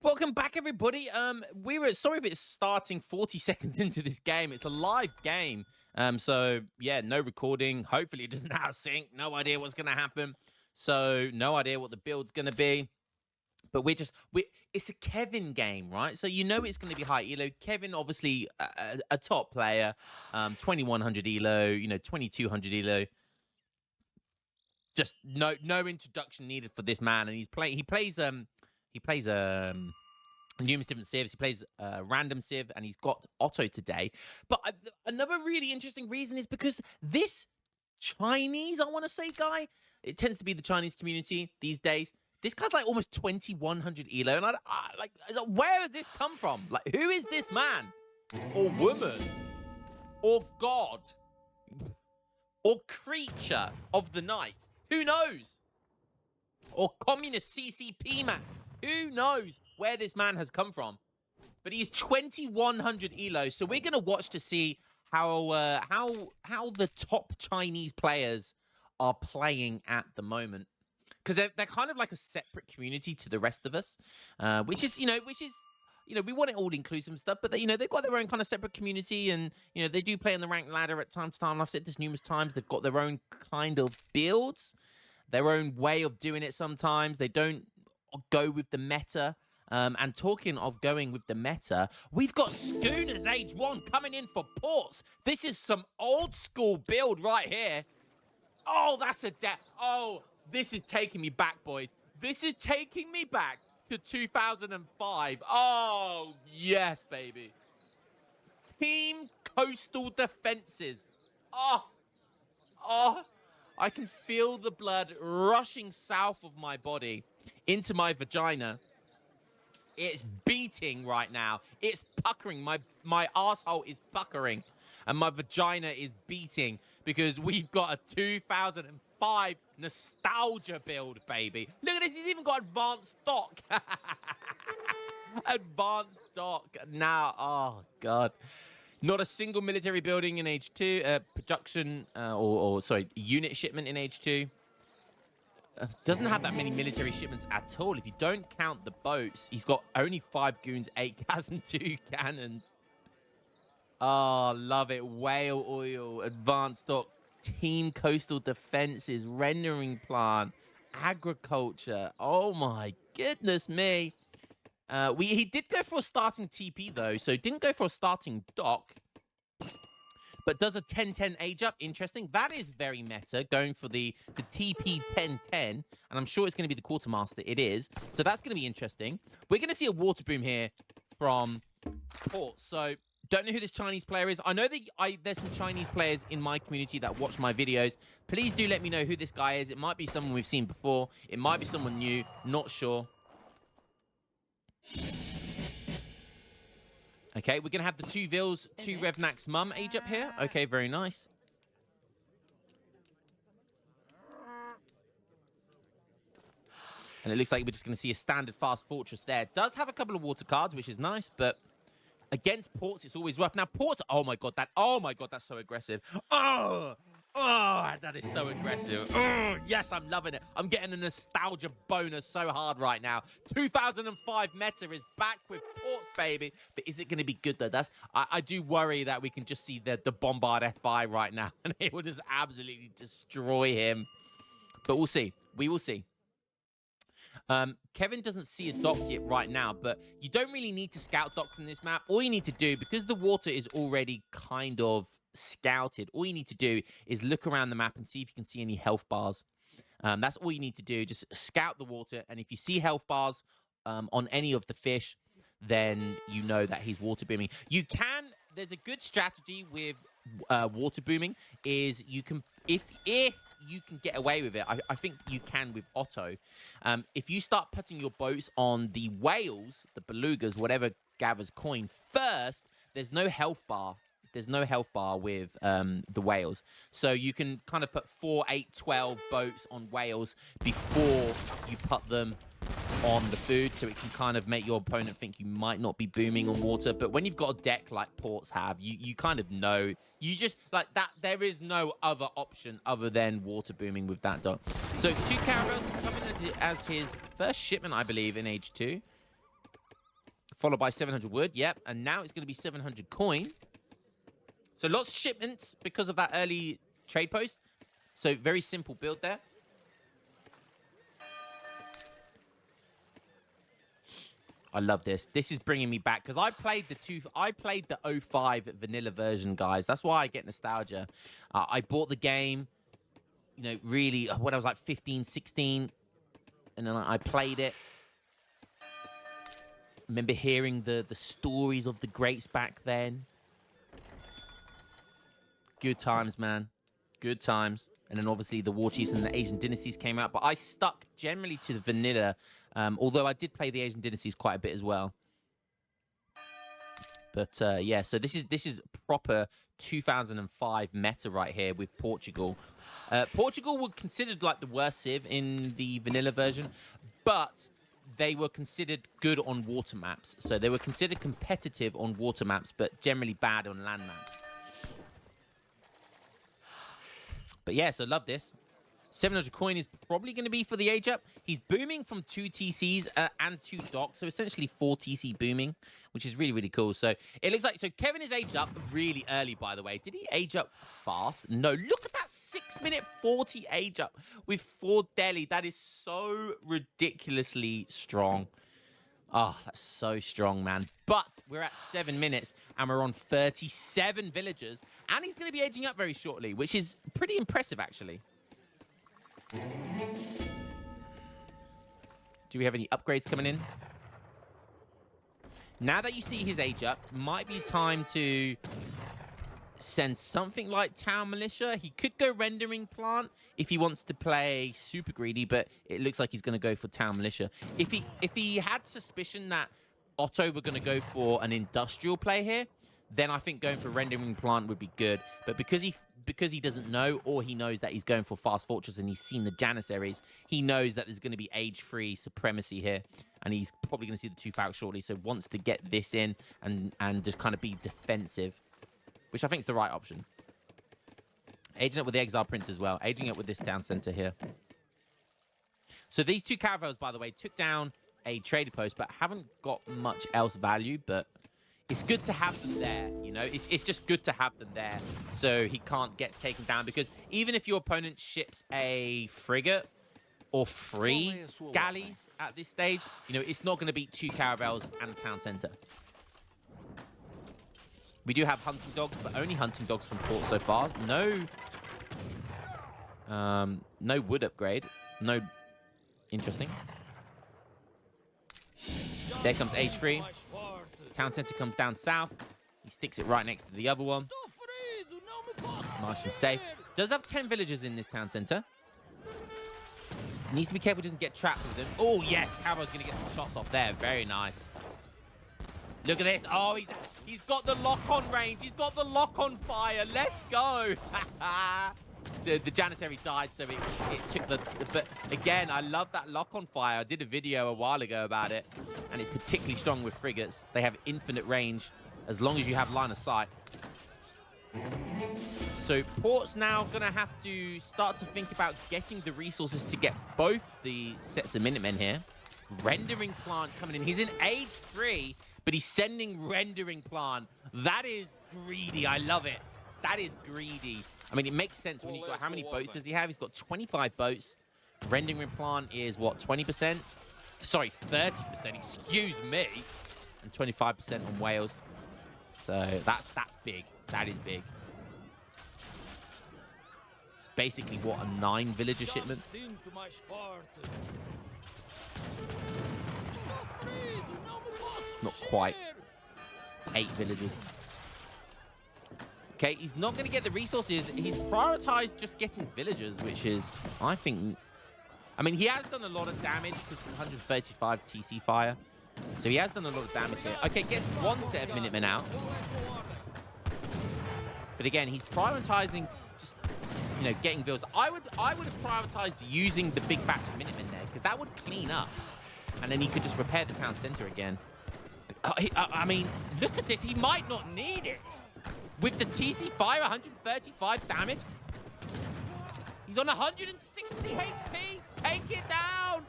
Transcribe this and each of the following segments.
Welcome back, everybody. We were sorry if it's starting 40 seconds into this game. It's a live game. So yeah, no recording. Hopefully it doesn't out sync. No idea what's gonna happen. So no idea what the build's gonna be. But it's a Kevin game, right? So you know it's going to be high elo. Kevin, obviously a top player, 2100 elo, 2200 elo. Just no introduction needed for this man, and he plays numerous different civs. He plays random civ, and he's got Otto today. But another really interesting reason is because this Chinese, I want to say, guy, it tends to be the Chinese community these days. This guy's like almost 2100 elo, and where has this come from? Like, who is this man, or woman, or god, or creature of the night? Who knows? Or communist CCP man? Who knows where this man has come from? But he's 2100 elo, so we're gonna watch to see how the top Chinese players are playing at the moment. Because they're kind of like a separate community to the rest of us, which is we want it all inclusive stuff, but they've got their own kind of separate community, and they do play on the ranked ladder at time to time. I've said this numerous times. They've got their own kind of builds, their own way of doing it. Sometimes they don't go with the meta. And talking of going with the meta, we've got Schooners Age 1 coming in for ports. This is some old school build right here. Oh, that's a oh. This is taking me back, boys. This is taking me back to 2005. Oh, yes, baby. Team Coastal Defenses. Oh, I can feel the blood rushing south of my body into my vagina. It's beating right now. It's puckering. My asshole is puckering. And my vagina is beating because we've got a 2005 nostalgia build, baby. Look at this. He's even got advanced stock. Advanced stock. Now, oh, God. Not a single military building in H2. Production, unit shipment in H2. Doesn't have that many military shipments at all. If you don't count the boats, he's got only 5 goons, 8 gas, and 2 cannons. Oh, love it. Whale oil, advanced stock, team coastal defenses, rendering plant, agriculture. Oh, my goodness me. He did go for a starting TP, though, so didn't go for a starting dock, but does a 10-10 age up. Interesting. That is very meta, going for the TP 10-10, and I'm sure it's going to be the quartermaster. It is. So that's going to be interesting. We're going to see a water boom here from Port. So don't know who this Chinese player is. I know that there's some Chinese players in my community that watch my videos. Please do let me know who this guy is. It might be someone we've seen before. It might be someone new. Not sure. Okay, we're going to have the 2 Vils, 2 Revnak's mum age up here. Okay, very nice. And it looks like we're just going to see a standard fast fortress there. It does have a couple of water cards, which is nice, but against ports, it's always rough. Now, ports, oh my god, that's so aggressive. Oh, that is so aggressive. Oh, yes, I'm loving it. I'm getting a nostalgia bonus so hard right now. 2005 meta is back with ports, baby. But is it going to be good, though? I do worry that we can just see the Bombard FI right now, and it will just absolutely destroy him. But we'll see. We will see. Kevin doesn't see a dock yet right now, but you don't really need to scout docks in this map. All you need to do, because the water is already kind of scouted, all you need to do is look around the map and see if you can see any health bars. That's all you need to do. Just scout the water, and if you see health bars on any of the fish, then you know that he's water booming. There's a good strategy with water booming is you can, if you can get away with it, I think you can with Otto. If you start putting your boats on the whales, the belugas, whatever gathers coin first, there's no health bar. There's no health bar with the whales. So you can kind of put 4, 8, 12 boats on whales before you put them on the food, so it can kind of make your opponent think you might not be booming on water. But when you've got a deck like ports have, you kind of know. You just, like that, there is no other option other than water booming with that dock. So 2 caravels coming as his first shipment, I believe, in Age 2. followed by 700 wood. Yep, and now it's going to be 700 coin. So lots of shipments because of that early trade post. So very simple build there. I love this. This is bringing me back because I played the 05 vanilla version, guys. That's why I get nostalgia. I bought the game, you know, really when I was like 15, 16, and then I played it. Remember hearing the stories of the greats back then. Good times, man. Good times. And then obviously the War Chiefs and the Asian Dynasties came out. But I stuck generally to the vanilla, although I did play the Asian Dynasties quite a bit as well. But yeah, so this is proper 2005 meta right here with Portugal. Portugal were considered like the worst civ in the vanilla version, but they were considered good on water maps. So they were considered competitive on water maps, but generally bad on land maps. But yeah, so love this. 700 coin is probably going to be for the age up. He's booming from 2 TCs and 2 docks, so essentially 4 TC booming, which is really, really cool. So it looks like, so Kevin is aged up really early, by the way. Did he age up fast? No, look at that 6-minute 40 age up with 4 Delhi. That is so ridiculously strong. Oh, that's so strong, man. But we're at 7 minutes and we're on 37 villagers. And he's going to be aging up very shortly, which is pretty impressive, actually. Do we have any upgrades coming in? Now that you see his age up, might be time to send something like Town Militia. He could go Rendering Plant if he wants to play super greedy, but it looks like he's going to go for Town Militia. If he had suspicion that Otto were going to go for an industrial play here, then I think going for Rendering Plant would be good. But because he doesn't know, or he knows that he's going for Fast Fortress and he's seen the Janissaries, he knows that there's going to be age-free supremacy here, and he's probably going to see the 2 Falcons shortly, so wants to get this in and just kind of be defensive, which I think is the right option. Aging up with the Exile Prince as well. Aging up with this town center here. So these 2 caravels, by the way, took down a trading post, but haven't got much else value, but it's good to have them there, you know? It's just good to have them there so he can't get taken down, because even if your opponent ships a frigate or 3 galleys at this stage, you know, it's not going to beat 2 caravels and a town center. We do have hunting dogs, but only hunting dogs from port so far. No wood upgrade. No. Interesting. There comes H3. Town center comes down south. He sticks it right next to the other one. Nice and safe. Does have 10 villagers in this town center. Needs to be careful he doesn't get trapped with them. Oh, yes. Caval's going to get some shots off there. Very nice. Look at this. Oh, he's got the lock-on range. He's got the lock-on fire. Let's go. The Janissary died, so it took the... But again, I love that lock-on fire. I did a video a while ago about it, and it's particularly strong with frigates. They have infinite range as long as you have line of sight. So Port's now going to have to start to think about getting the resources to get both the sets of Minutemen here. Rendering Plant coming in. He's in age 3, but he's sending Rendering Plant. That is greedy. I love it. That is greedy. I mean, it makes sense when you've got... How many boats does he have? He's got 25 boats. Rendering Plant is, what, 20%? Sorry, 30%. Excuse me. And 25% on Wales. So that's big. That is big. It's basically, what, a 9 villager shipment? Not quite. 8 villagers. Okay, he's not going to get the resources. He's prioritized just getting villagers, which is, I think... I mean, he has done a lot of damage because it's 135 TC fire. So he has done a lot of damage here. Okay, gets 1 set of Minutemen out. But again, he's prioritizing just, you know, getting villas. I would have prioritized using the big batch of Minutemen there, because that would clean up. And then he could just repair the town center again. I mean, look at this. He might not need it. With the TC fire, 135 damage. He's on 160 HP. Take it down.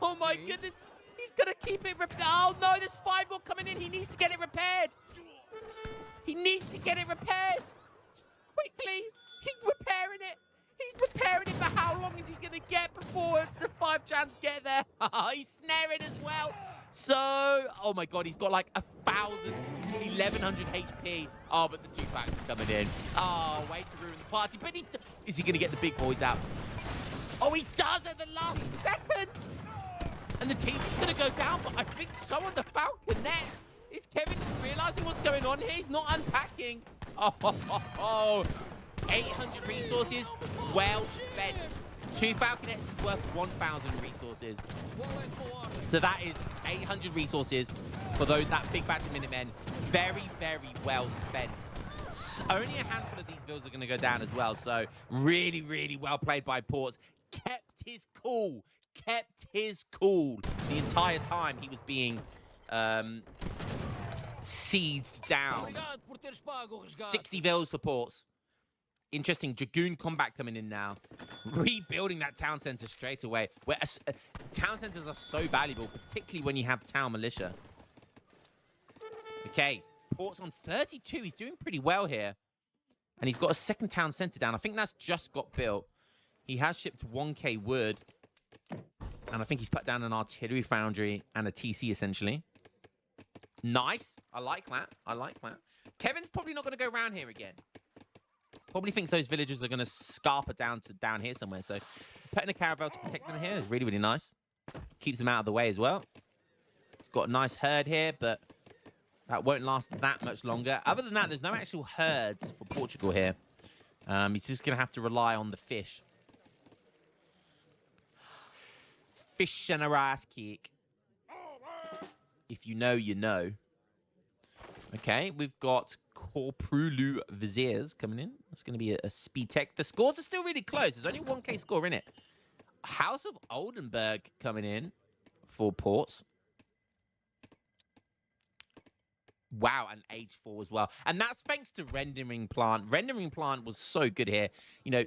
Oh my goodness. He's going to keep it repaired. Oh, no, there's 5 more coming in. He needs to get it repaired. He needs to get it repaired. Quickly. He's repairing it. He's repairing it, but how long is he going to get before the 5 Chans get there? He's snaring as well. So, oh my God, he's got like 1,100 HP. Oh, but the 2 packs are coming in. Oh, way to ruin the party. But is he going to get the big boys out? Oh, he does at the last second. And the TC's going to go down, but I think so on the Falconets. Is Kevin realizing what's going on here? He's not unpacking. Oh, 800 resources, well spent. 2 Falconets is worth 1,000 resources. So that is 800 resources for that big batch of Minutemen. Very, very well spent. Only a handful of these builds are going to go down as well. So really, really well played by Ports. Kept his cool. Kept his cool the entire time he was being sieged down. 60 vills for Ports. Interesting Dragoon combat coming in now. Rebuilding that town center straight away. Where town centers are so valuable, particularly when you have town militia. Okay, Port's on 32. He's doing pretty well here. And he's got a second town center down. I think that's just got built. He has shipped 1k wood. And I think he's put down an artillery foundry and a TC, essentially. Nice. I like that. I like that. Kevin's probably not going to go around here again. Probably thinks those villagers are going to scarper down here somewhere. So putting a caravel to protect them here is really, really nice. Keeps them out of the way as well. He's got a nice herd here, but that won't last that much longer. Other than that, there's no actual herds for Portugal here. He's just going to have to rely on the fish. Fish and a rice cake. If you know, you know. Okay, we've got Corprulu Viziers coming in. That's going to be a speed tech. The scores are still really close. There's only 1k score in it. House of Oldenburg coming in for Ports. Wow, and age 4 as well. And that's thanks to Rendering Plant. Rendering Plant was so good here. You know,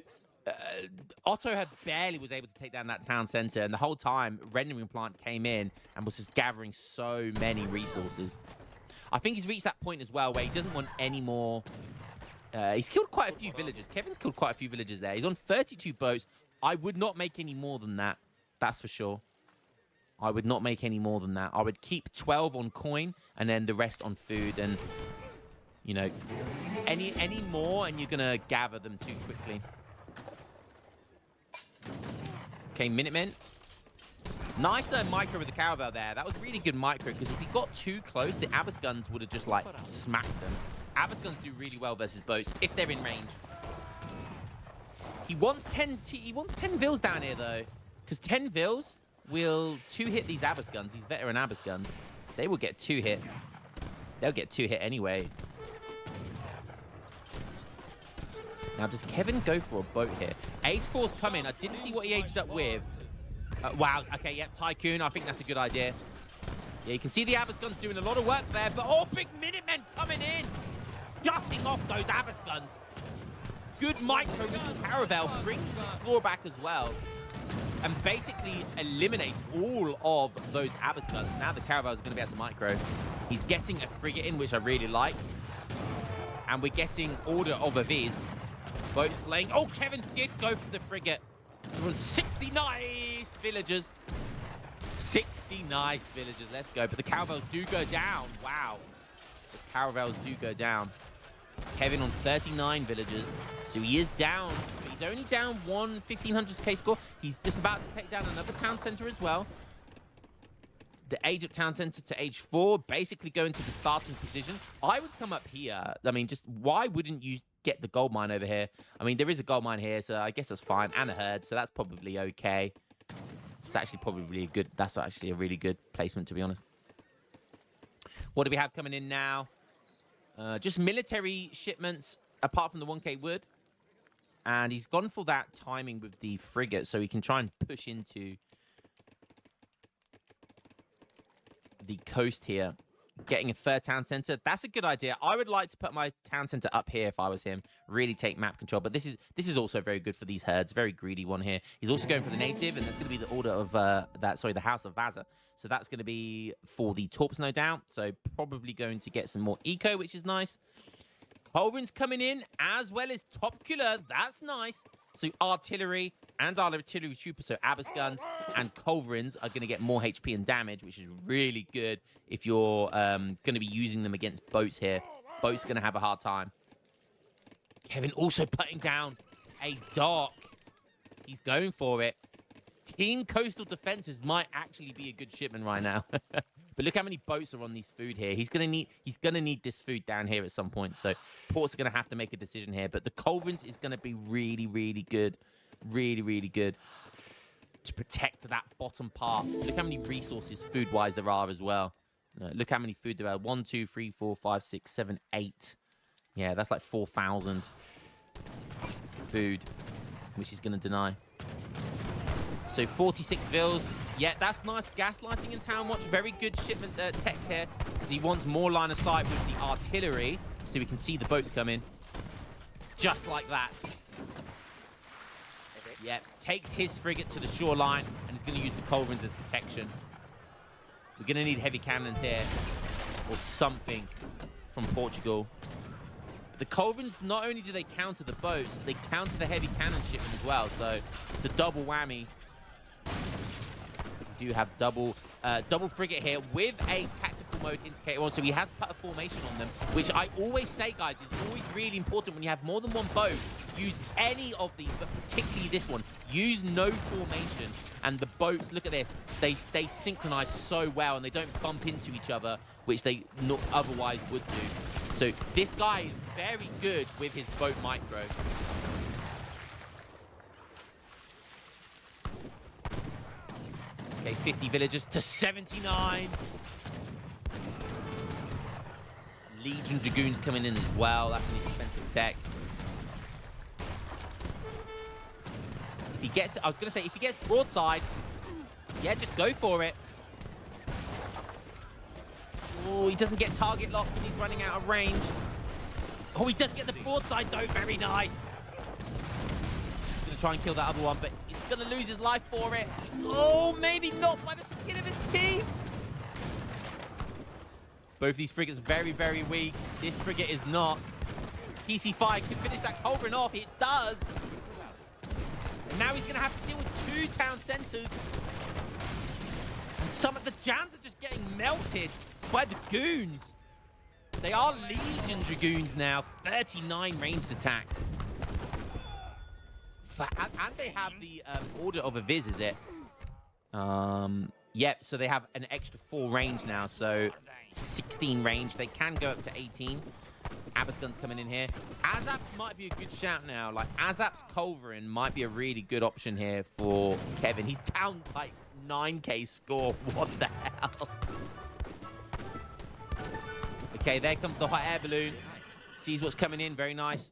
Otto had barely was able to take down that town center. And the whole time, Rendering Plant came in and was just gathering so many resources. I think he's reached that point as well where he doesn't want any more. He's killed quite a few villagers. Kevin's killed quite a few villagers there. He's on 32 boats. I would not make any more than that. That's for sure. I would not make any more than that. I would keep 12 on coin and then the rest on food. And, you know, any more and you're going to gather them too quickly. Okay, Minutemen. Nice micro with the caravel there. That was really good micro because if he got too close, the Abbas guns would have just like smacked them. Abbas guns do really well versus boats if they're in range. He wants 10 vills down here though, because 10 vills will 2-hit these Abbas guns, these veteran Abbas guns. They will get 2-hit. They'll get 2-hit anyway. Now does Kevin go for a boat here? Age 4's coming. I didn't see what he aged up with. Wow, okay, yep, Tycoon, I think that's a good idea. Yeah, you can see the Abbas guns doing a lot of work there, but oh, big Minutemen coming in, jutting off those Abbas guns. Good micro with the caravel, brings the Explorer back as well, and basically eliminates all of those Abbas guns. Now the caravel is going to be able to micro. He's getting a frigate in, which I really like, and we're getting Order of a Viz. Boats flaying. Oh, Kevin did go for the frigate. 60 nice villagers. 60 nice villagers. Let's go. But the caravels do go down. Wow. The caravels do go down. Kevin on 39 villagers. So he is down. But he's only down 1,500k score. He's just about to take down another town center as well. The age of town center to age 4. Basically going to the starting position. I would come up here. I mean, just why wouldn't you get the gold mine over here? I mean, there is a gold mine here, so I guess that's fine. And a herd, so that's probably okay. It's actually probably that's actually a really good placement, to be honest. What do we have coming in now? Just military shipments, apart from the 1k wood. And he's gone for that timing with the frigate, so he can try and push into the coast here. getting a third town center. That's a good idea. I would like to put my town center up here if I was him. Really take map control. But this is also very good for these herds. Very greedy one here. He's also going for the native, and that's going to be the order of the House of Vaza. So that's going to be for the Torps, no doubt. So probably going to get some more eco, which is nice. Culverin's coming in, as well as Topkula. That's nice. So artillery and artillery troopers, so Abbas guns and Culverins are going to get more HP and damage, which is really good if you're going to be using them against boats here. Boats going to have a hard time. Kevin also putting down a dock. He's going for it. Team Coastal Defenses might actually be a good shipment right now. But look how many boats are on these food here. He's gonna need this food down here at some point. So ports are gonna have to make a decision here. But the Culverins is gonna be really, really good. Really, really good to protect that bottom part. Look how many resources food-wise there are as well. Look how many food there are. 1, 2, 3, 4, 5, 6, 7, 8. Yeah, that's like 4,000 food, which he's gonna deny. So 46 vills. Yeah, that's nice. Gaslighting in Town Watch. Very good shipment text here, because he wants more line of sight with the artillery, so we can see the boats come in. Just like that. Yeah, takes his frigate to the shoreline, and he's going to use the Culverins as protection. We're going to need heavy cannons here, or something from Portugal. The Culverins, not only do they counter the boats, they counter the heavy cannon shipment as well, so it's a double whammy. We do have double frigate here with a tactical mode indicator on, so he has put a formation on them, which I always say, guys, is always really important when you have more than one boat. Use any of these, but particularly this one. Use no formation, and the boats, look at this, they synchronize so well, and they don't bump into each other, which they not otherwise would do. So this guy is very good with his boat micro. Okay, 50 villagers to 79. Legion Dragoons coming in as well. That's an expensive tech. If he gets, I was going to say, if he gets broadside, yeah, just go for it. Oh, he doesn't get target locked when he's running out of range. Oh, he does get the broadside, though. Very nice. He's going to try and kill that other one, but he's going to lose his life for it. Oh, maybe not by the skin of his teeth. Both these frigates very, very weak. This frigate is not. TC5 can finish that Culverin off. It does. And now he's going to have to deal with 2 town centers. And some of the Jans are just getting melted by the goons. They are Legion Dragoons now. 39 ranged attack. And they have the Order of Aviz, is it? Yep, so they have an extra 4 range now, so 16 range. They can go up to 18. Abbas guns coming in here. Azap's might be a good shout now. Like, Azap's Culverin might be a really good option here for Kevin. He's down, like, 9k score. What the hell? Okay, there comes the hot air balloon. Sees what's coming in. Very nice.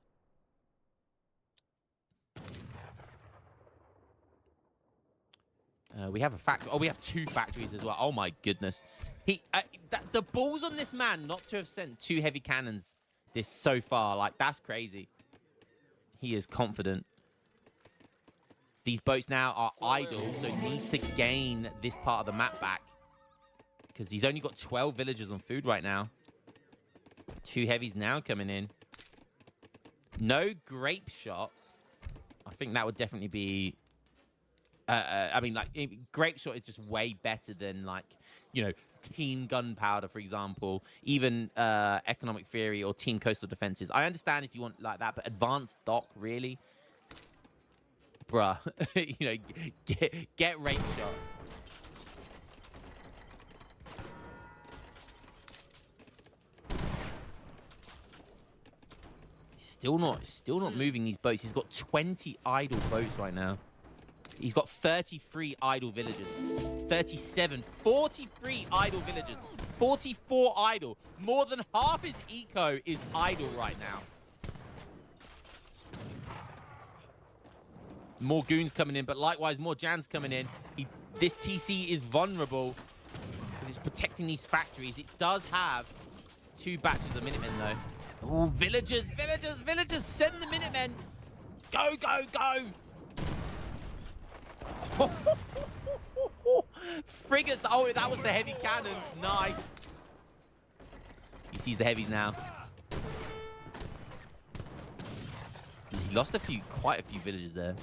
We have a factory. Oh, we have 2 factories as well. Oh, my goodness. The balls on this man not to have sent 2 heavy cannons this so far. Like, that's crazy. He is confident. These boats now are idle, so he needs to gain this part of the map back, because he's only got 12 villagers on food right now. 2 heavies now coming in. No grape shot. I think that would definitely be... I mean, like, grape shot is just way better than, like, you know, team gunpowder, for example. Even economic theory or team coastal defenses. I understand if you want like that, but advanced dock, really? Bruh. You know, get rape shot. Still not moving these boats. He's got 20 idle boats right now. He's got 33 idle villagers. 37, 43 idle villagers. 44 idle. More than half his eco is idle right now. More goons coming in, but likewise more Jans coming in. This TC is vulnerable because it's protecting these factories. It does have 2 batches of Minutemen, though. Oh, villagers, villagers, villagers! Send the Minutemen! Go, go, go! Frigates! Oh, that was the heavy cannon. Nice. He sees the heavies now. He lost quite a few villagers there.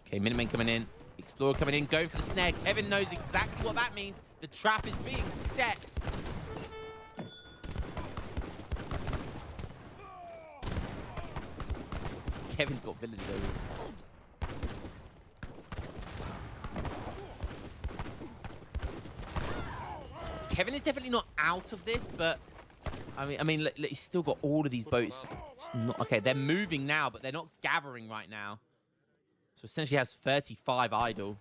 Okay, Minutemen coming in. Explorer coming in, going for the snare. Kevin knows exactly what that means. The trap is being set. Kevin's got villagers over. Kevin is definitely not out of this, but I mean, he's still got all of these boats. Okay, they're moving now, but they're not gathering right now. So essentially, has 35 idle,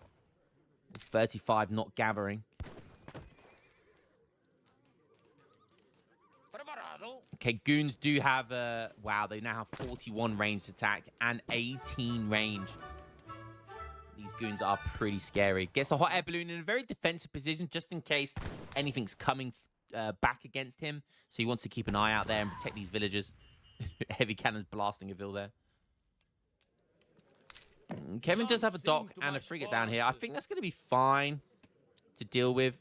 35 not gathering. Okay, goons do have wow, they now have 41 ranged attack and 18 range. These goons are pretty scary. Gets the hot air balloon in a very defensive position just in case anything's coming back against him. So he wants to keep an eye out there and protect these villagers. Heavy cannons blasting a ville there. Kevin does have a dock and a frigate down here. I think that's going to be fine to deal with.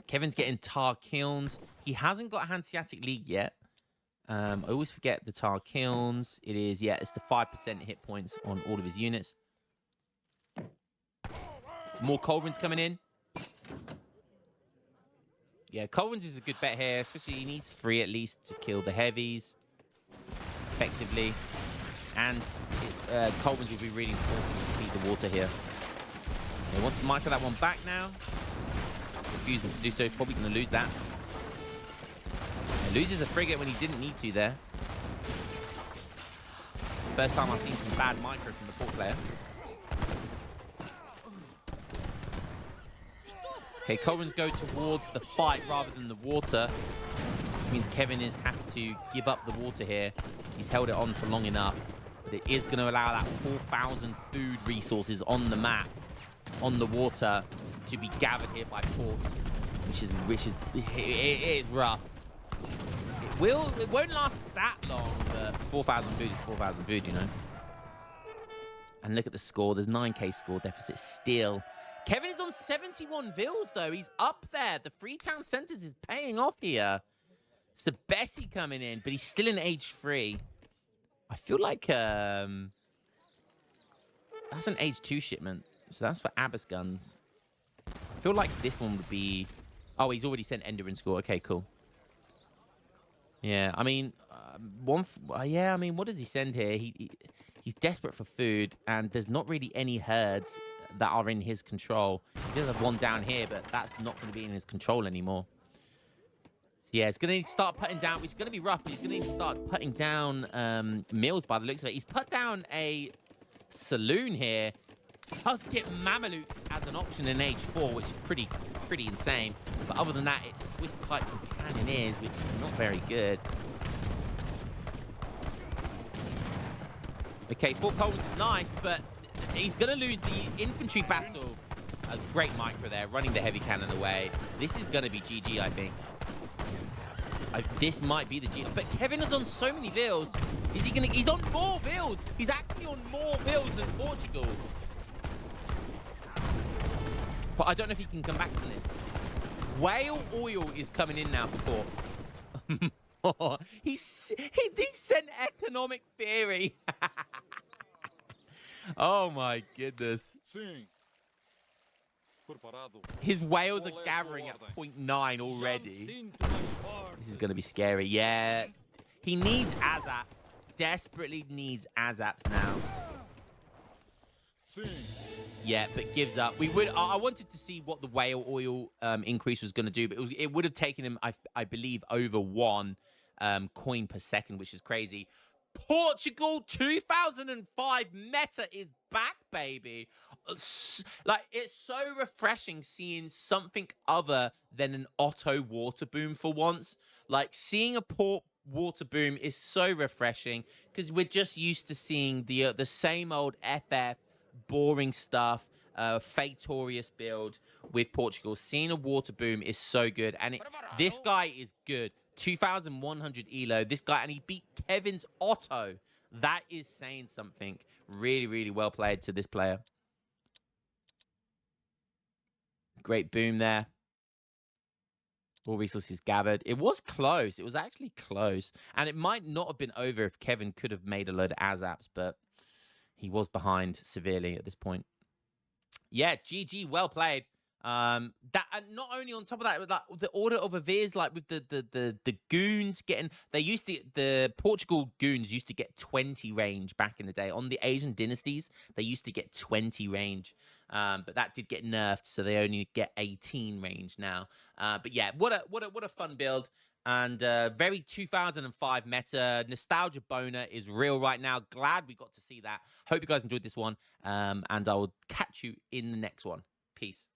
Kevin's getting tar kilns. He hasn't got a Hanseatic League yet. I always forget the tar kilns. It is, yeah, it's the 5% hit points on all of his units. More Culverins coming in. Yeah, Culverins is a good bet here, especially he needs 3 at least to kill the heavies effectively. And Culverins will be really important to feed the water here. He wants to micro that one back now. Refusing to do so. He's probably going to lose that. He loses a frigate when he didn't need to there. First time I've seen some bad micro from the port player. Okay, Culverins go towards the fight rather than the water. Which means Kevin is happy to give up the water here. He's held it on for long enough. But it is going to allow that 4,000 food resources on the map, on the water, to be gathered here by ports, it is rough. It won't last that long, but 4,000 food is 4,000 food, you know. And look at the score. There's 9k score deficit still. Kevin is on 71 vills, though. He's up there. The Freetown Centers is paying off here. Sabesi coming in, but he's still in age 3. I feel like that's an age 2 shipment. So that's for Abbas guns. I feel like this one would be... Oh, he's already sent Ender in score. Okay, cool. Yeah, I mean, yeah, I mean, what does he send here? He's desperate for food, and there's not really any herds that are in his control. He does have one down here, but that's not going to be in his control anymore. So yeah, it's going to need to start putting down... It's going to be rough, but he's going to need to start putting down mills by the looks of it. He's put down a saloon here. Does get Mamelukes as an option in age 4, which is pretty insane. But other than that, it's Swiss pikes and cannoneers, which is not very good. Okay, Fort Collins is nice, but he's going to lose the infantry battle. A great micro there, running the heavy cannon away. This is going to be GG, I think. This might be the G. But Kevin is on so many vills. Is he going to... He's on more vills. He's actually on more vills than Portugal. But I don't know if he can come back from this. Whale oil is coming in now for ports. he sent economic theory. Oh my goodness. His whales are gathering at 0.9 already. This is going to be scary. Yeah. He needs ASAPs. Desperately needs ASAPs now. Yeah, but gives up. I wanted to see what the whale oil increase was going to do, but it would have taken him, I believe, over 1 coin per second, which is crazy. Portugal 2005 meta is back, baby. Like, it's so refreshing seeing something other than an Otto water boom for once. Like, seeing a port water boom is so refreshing because we're just used to seeing the same old FF boring stuff. Fatorious build with Portugal. Seeing a water boom is so good. And this guy is good. 2,100 elo. This guy, and he beat Kevin's Otto. That is saying something. Really, really well played to this player. Great boom there. All resources gathered. It was close. It was actually close. And it might not have been over if Kevin could have made a load of ASAPs, but he was behind severely at this point. Yeah, GG, well played. That, and not only on top of that, with like the order of Avirs, like with the goons getting, they used to, the Portugal goons used to get 20 range back in the day. On the Asian dynasties, they used to get 20 range. But that did get nerfed, so they only get 18 range now. But yeah, what a fun build. And very 2005 meta. Nostalgia boner is real right now. Glad we got to see that. Hope you guys enjoyed this one. And I will catch you in the next one. Peace.